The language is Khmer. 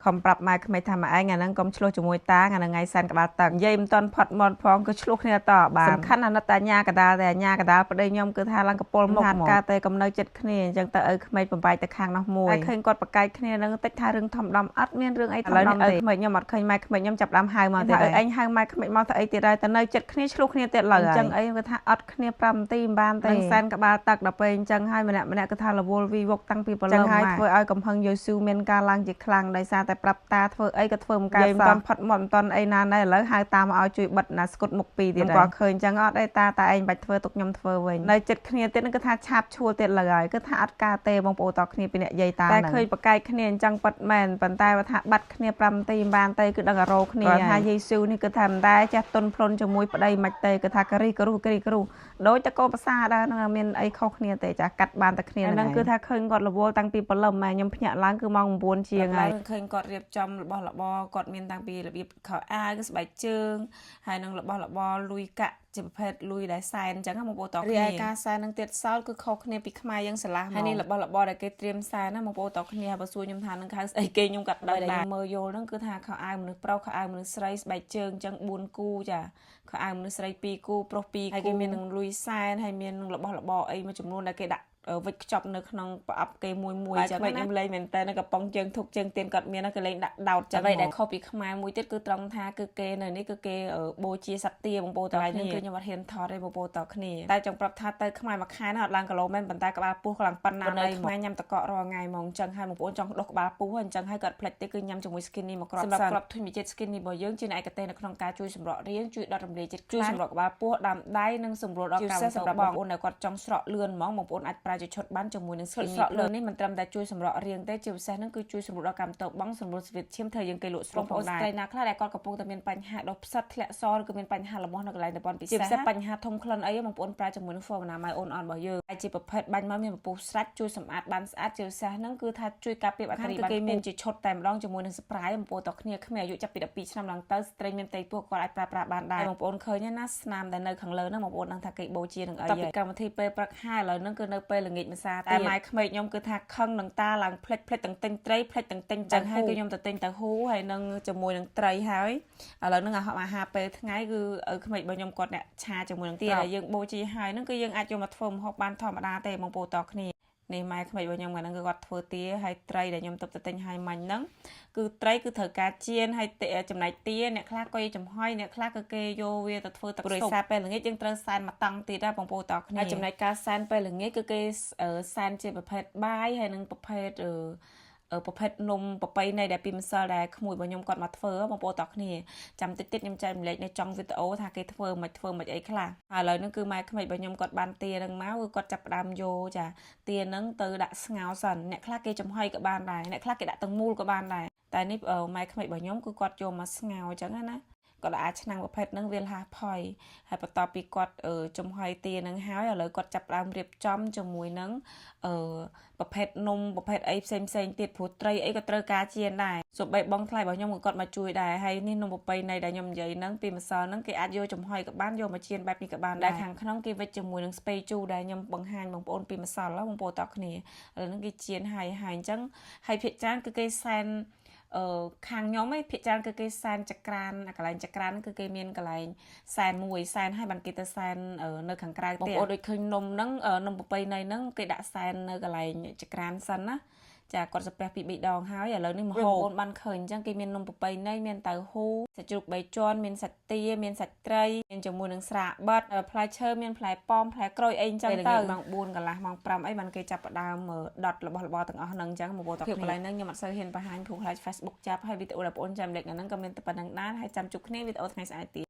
ខំប្រាប់ម៉ែក្មេងថាម៉ែឯងអាហ្នឹងកុំឆ្លោះជាមួយតាអាហ្នឹងថ្ងៃសែនក្បាលតឹងនិយាយមិនតាន់ផាត់មាត់ផងគឺឆ្លោះគ្នាតបានសំខាន់អាណិតអាញាកដាលតែអាញាកដាលប្តីខ្ញុំគឺថាឡើងកពុលមកការតែកំនៅចិត្តគ្នាអញ្ចឹងទៅឪក្មេងបំបែកទៅខាងនោះមួយហើយឃើញគាត់ប្រកែកគ្នានឹងតិចថារឿងធម្មតាអត់មានរឿងអីធម្មតាទេក្មេងខ្ញុំអត់ឃើញម៉ែក្មេងខ្ញុំចាប់ដើមហៅមកទៀតឯងហៅម៉ែក្មេងមកទៅអីទៀតហើយទៅនៅចិត្តគ្នាឆ្លោះគ្នាទៀតឡើយអញ្ចឹងអីគាត់ថាអត់គ្នា5នាទីមិនបានទេសែនក្បាលតឹកដល់ពេលអញ្ចឹងហើយម្នាក់គឺថារវល់វីវកតាំងពីព្រលឹមហើយធ្វើឲ្យកំហឹងយូស៊ូមានការឡើងជាខ្លាំងដោយសារតែប្រាប់តាធ្វើអីក៏ធ្វើមិនកើតសោះមិនតាន់ផាត់មាត់មិនតាន់អីណាណែឥឡូវហៅតាមកឲ្យជួយបិទណាស្គុតមុខពីរទៀតហើយគាត់ឃើញអញ្ចឹងអត់អីតាឯងបាច់ធ្វើទុកខ្ញុំធ្វើវិញនៅចិត្តគ្នាទៀតនឹងគឺថាឆាបឈួលទៀតឡើយហើយគឺថាអត់ការទេបងប្អូនតគ្នាពីអ្នកយាយតាតែឃើញប្រកែកគ្នាអញ្ចឹងប៉ិតមែនប៉ុន្តែថាបាត់គ្នា5នាទីមិនបានទេគឺដឹងអារោគ្នាគាត់ថាយេស៊ូនេះគឺថាមិនដែរចេះទុនភ្លុនជាមួយប្តីមិនទេគឺថាការីគ្រូដូចតកោភាសាដែរនឹងមានអីខុសគ្នាទេចាកាត់បានតែគ្នាហ្នឹងគឺថាឃើញគាត់រវល់តាំងពីព្រលឹមម៉ែខ្ញុំភ្ញាក់ឡើងគឺម៉ោង9ជាងហើយឃើញគាត់រៀបចំរបស់របរគាត់មានតាំងពីរបៀបខោអាវស្បែកជើងហើយនឹងរបស់របរលុយកាក់ជាប្រភេទលុយដែលសែនអញ្ចឹងបងប្អូនតគ្នារីឯការសែននឹងទៀតសោតគឺខុសគ្នាពីខ្មែរយើងស្រឡះហើយនេះរបស់របរដែលគេត្រៀមសែនណាបងប្អូនតគ្នាបើសួរខ្ញុំថានឹងហៅស្អីគេខ្ញុំកាត់ដល់ដែរមើលយល់ហ្នឹងគឺថាខោអាវមនុស្សប្រុសខោអាវមនុស្សស្រីស្បែកជើងអញ្ចឹង4គូចាខោអាវមនុស្សស្រី2គូប្រុស2គូហើយគេមាននឹងលុយសែនហើយមាននឹងរបស់របរអីមួយចំនួនដែលគេដាក់វិចខ្ចប់នៅក្នុងប្រអប់គេមួយចឹងណាខ្ញុំលេងមែនតើនៅកំប៉ុងជើងធុកជើងទៀនគាត់មានគេលេងដាក់ដោតចឹងអ្វីដែលខុសពីខ្មែរមួយទៀតគឺត្រង់ថាគឺគេនៅនេះគឺគេបូជាសត្វទាបងប្អូនតើនេះគឺខ្ញុំអត់ហ៊ានថតទេបងប្អូនតើគ្នាតែចង់ប្រាប់ថាទៅខ្មែរមួយខែណាអត់ឡើងគីឡូមែនប៉ុន្តែក្បាលពោះក៏ឡើងប៉ុណ្ណាដែរខ្មែរញ៉ាំតកករាល់ថ្ងៃហ្មងចឹងហើយបងប្អូនចង់ដុសក្បាលពោះអញ្ចឹងហើយគាត់ផ្លិចទេគឺញ៉ាំជាមួយ skinny មកគ្រាប់សម្រាប់គ្រាប់ធញ្ញជាតិ skinny របស់យើងជាឯកទេសនៅក្នុងការជួយសម្រករាងជួយដុតរំលាយជាតិជួយសម្រកក្បាលពោះដាំដៃនិងសម្រួលដល់ការសម្រាប់បងប្អូនដែលគាត់ចង់ស្រក់លឿនហ្មងបងប្អូនអាចប្រើជាឈុតបានជាមួយនឹង skinny ស្រក់លឿននេះមិនត្រឹមតែជួយសម្រករាងទេជាពិសេសហ្នឹងគឺជួយសម្រួលដល់កម្មតបង់សម្រួលសវិតឈាមធ្វើយើងគេលក់ស្រុកផងដែរស្ត្រីណាខ្លះដែលគាត់កំពុងតែមានបញ្ហាដុសផ្សិតធ្លាក់សឬក៏មានបញ្ហាលំមាស់នៅកន្លែងតំបន់ពិសេសជាពិសេសបញ្ហាធំក្លិនអីបងប្អូនប្រើជាមួយនឹង Formula My Own On របស់យើងហើយជាប្រភេទបាញ់មកមានពពុះស្រាច់ជួយសម្អាតបានស្អាតជាពិសេសហ្នឹងគឺថាជួយការពារបាក់តេរីបានគេមានជាឈុតតែម្ដងជាមួយនឹង spray បងប្អូនតគ្នាគ្មានអាយុចាប់ពី12ឆ្នាំឡើងទៅស្ត្រីមានផ្ទៃពោះគាត់អាចប្រើប្រាស់បានដែរបងប្អូនឃើញណាស្នាមដែលនៅខាងលើហ្នឹងបងប្អូនដឹងថាគេបូជានឹងអីហើយកម្មវិធីពេលព្រឹកហើយឥឡូវហ្នឹងគឺនៅពេលល្ងាចម្សាតែម៉ែក្មេកខ្ញុំគឺថាខឹងនឹងតាឡើងផ្លិចទាំងទិញត្រីផ្លិចទាំងទិញចឹងហើយគឺខ្ញុំទៅទិញទៅហ៊ូហើយនឹងជាមួយនឹងត្រីហើយឥឡូវហ្នឹងអាហារពេលថ្ងៃគឺឪក្មេករបស់ខ្ញុំគាត់អ្នកឆាជាមួយនឹងទាដែលយើងបូជាហើយហ្នឹងគឺយើងអាចយកមកធ្វើម្ហូបបានធម្មតាទេបងប្អូនតគ្នានេះម៉ែក្មេករបស់ខ្ញុំហ្នឹងគឺគាត់ធ្វើទាហើយត្រីដែលខ្ញុំទៅទិញហើយមាញ់ហ្នឹងគឺត្រីគឺត្រូវការចៀនហើយចំណែកទាអ្នកខ្លះក៏ចំហុយអ្នកខ្លះក៏គេយកវាទៅធ្វើទឹកស៊ុបសារពេលល្ងាចយើងត្រូវសែនមកតង់ទៀតដែរបងប្អូនតគ្នាហើយចំណែកការសែនពេលល្ងាចគឺគេសែនជាប្រភេទបាយហើយនឹងប្រភេទប្រភេទនំប្រពៃណីដែលពីម្សិលដែលក្មួយរបស់ខ្ញុំគាត់មកធ្វើបងប្អូនតគ្នាចាំតិចខ្ញុំចែករំលែកនៅចុងវីដេអូថាគេធ្វើមិនអីខ្លះហើយឥឡូវហ្នឹងគឺម៉ែក្មេករបស់ខ្ញុំគាត់បានទាហ្នឹងមកគឺគាត់ចាប់ផ្ដើមយកចាទាហ្នឹងទៅដាក់ស្ងោរសិនអ្នកខ្លះគេចំហុយក៏បានដែរអ្នកខ្លះគេដាក់ទាំងមូលក៏បានដែរតែនេះម៉ែក្មេករបស់ខ្ញុំគឺគាត់យកមកស្ងោរអញ្ចឹងណាគាត់អាចឆ្នាំងប្រភេទហ្នឹងវាលហាផុយហើយបន្ទាប់ពីគាត់ចំហុយទាហ្នឹងហើយឥឡូវគាត់ចាប់ផ្ដើមរៀបចំជាមួយនឹងប្រភេទនំប្រភេទអីផ្សេងទៀតព្រោះត្រីអីក៏ត្រូវការចៀនដែរសូម្បីបងថ្លៃរបស់ខ្ញុំក៏គាត់មកជួយដែរហើយនេះនំប្រពៃណីដែលខ្ញុំនិយាយហ្នឹងពីម្សិលហ្នឹងគេអាចយកចំហុយក៏បានយកមកចៀនបែបនេះក៏បានដែរខាងក្នុងគេវិចជាមួយនឹងស្ពៃជូរដែលខ្ញុំបង្ហាញបងប្អូនពីម្សិលបងប្អូនតគ្នាឥឡូវហ្នឹងគេចៀនហើយអញ្ចឹងហើយភាគច្រើនគឺគេសែនខាងខ្ញុំឯងភាគច្រើនគឺគេសែនចក្រានកន្លែងចក្រានគឺគេមានកន្លែងសែនមួយសែនហើយបានគេទៅសែននៅខាងក្រៅទៀតបងប្អូនដូចឃើញនំហ្នឹងនំប្រពៃណីហ្នឹងគេដាក់សែននៅកន្លែងចក្រានសិនណាចាគាត់សាពះពី3ដងហើយឥឡូវនេះមកហូបបងប្អូនបានឃើញអញ្ចឹងគេមាននំប្រពៃណីមានតៅហ៊ូសាច់ជ្រូក3ជាន់មានសាច់ទាមានសាច់ត្រីមានជាមួយនឹងស្រាបិតផ្លែឈើមានផ្លែប៉ោមផ្លែក្រូចអីអញ្ចឹងទៅម៉ោង4កន្លះម៉ោង5អីបានគេចាប់ផ្ដើមដុតរបស់របរទាំងអស់ហ្នឹងអញ្ចឹងមកបងប្អូនតកន្លែងហ្នឹងខ្ញុំអត់សូវហ៊ានបង្ហាញព្រោះខ្លាច Facebook ចាប់ហើយវីដេអូដែលបងប្អូនចាំលេខហ្នឹងក៏មានតែប៉ុណ្្នឹងដែរហើយចាំជួបគ្នាវីដេអូថ្ងៃស្អែកទៀត